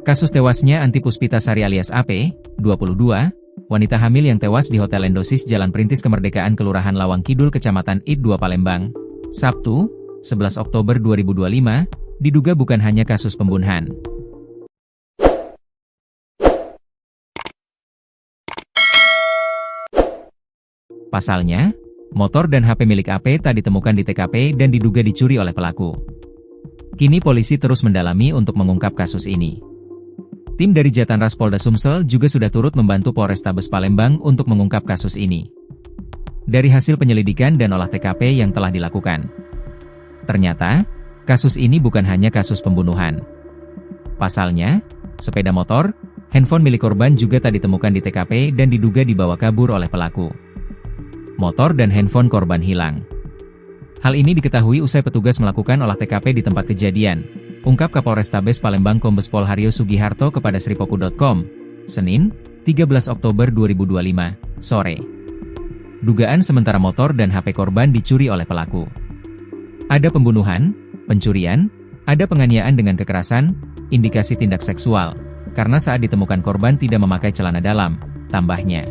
Kasus tewasnya Anti Puspitasari alias AP, 22, wanita hamil yang tewas di Hotel Endosis Jalan Perintis Kemerdekaan Kelurahan Lawang Kidul Kecamatan ID 2 Palembang, Sabtu, 11 Oktober 2025, diduga bukan hanya kasus pembunuhan. Pasalnya, motor dan HP milik AP tak ditemukan di TKP dan diduga dicuri oleh pelaku. Kini polisi terus mendalami untuk mengungkap kasus ini. Tim dari Jatanras Polda Sumsel juga sudah turut membantu Polrestabes Palembang untuk mengungkap kasus ini. Dari hasil penyelidikan dan olah TKP yang telah dilakukan, ternyata, kasus ini bukan hanya kasus pembunuhan. Pasalnya, sepeda motor, handphone milik korban juga tak ditemukan di TKP dan diduga dibawa kabur oleh pelaku. Motor dan handphone korban hilang. Hal ini diketahui usai petugas melakukan olah TKP di tempat kejadian, ungkap Kapolrestabes Palembang Kombes Pol Haryo Sugiharto kepada Sripoku.com, Senin, 13 Oktober 2025, sore. Dugaan sementara motor dan HP korban dicuri oleh pelaku. Ada pembunuhan, pencurian, ada penganiayaan dengan kekerasan, indikasi tindak seksual, karena saat ditemukan korban tidak memakai celana dalam, tambahnya.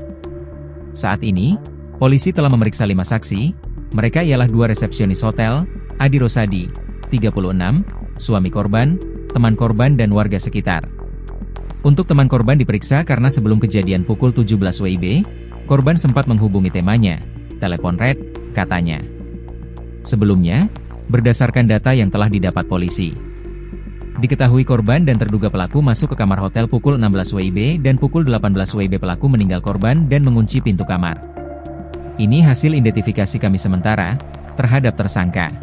Saat ini, polisi telah memeriksa 5 saksi, mereka ialah 2 resepsionis hotel, Adi Rosadi, 36, suami korban, teman korban dan warga sekitar. Untuk teman korban diperiksa karena sebelum kejadian pukul 17 WIB, korban sempat menghubungi temannya, telepon red, katanya. Sebelumnya, berdasarkan data yang telah didapat polisi, diketahui korban dan terduga pelaku masuk ke kamar hotel pukul 16 WIB dan pukul 18 WIB pelaku meninggal korban dan mengunci pintu kamar. Ini hasil identifikasi kami sementara terhadap tersangka.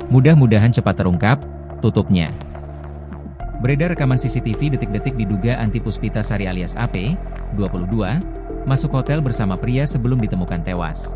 Mudah-mudahan cepat terungkap, tutupnya. Beredar rekaman CCTV detik-detik diduga Anti Puspitasari alias AP, 22, masuk hotel bersama pria sebelum ditemukan tewas.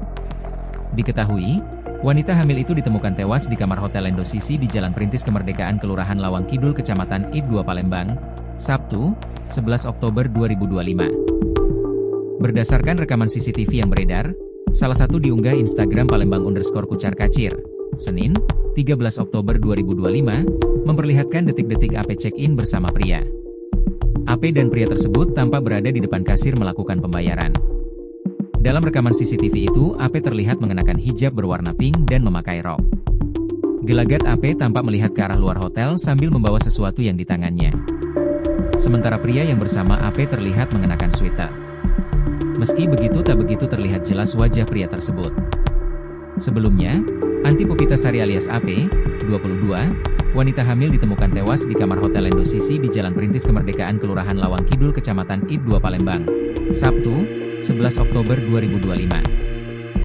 Diketahui, wanita hamil itu ditemukan tewas di kamar Hotel Endosisi di Jalan Perintis Kemerdekaan Kelurahan Lawang Kidul Kecamatan ID 2 Palembang, Sabtu, 11 Oktober 2025. Berdasarkan rekaman CCTV yang beredar, salah satu diunggah Instagram Palembang_kucar-kacir, Senin, 13 Oktober 2025, memperlihatkan detik-detik AP check-in bersama pria. AP dan pria tersebut tampak berada di depan kasir melakukan pembayaran. Dalam rekaman CCTV itu, AP terlihat mengenakan hijab berwarna pink dan memakai rok. Gelagat AP tampak melihat ke arah luar hotel sambil membawa sesuatu yang di tangannya. Sementara pria yang bersama AP terlihat mengenakan sweater. Meski begitu tak begitu terlihat jelas wajah pria tersebut. Sebelumnya, Anti Puspitasari alias AP, 22, wanita hamil ditemukan tewas di kamar Hotel Endosisi di Jalan Perintis Kemerdekaan Kelurahan Lawang Kidul Kecamatan ID 2 Palembang, Sabtu, 11 Oktober 2025.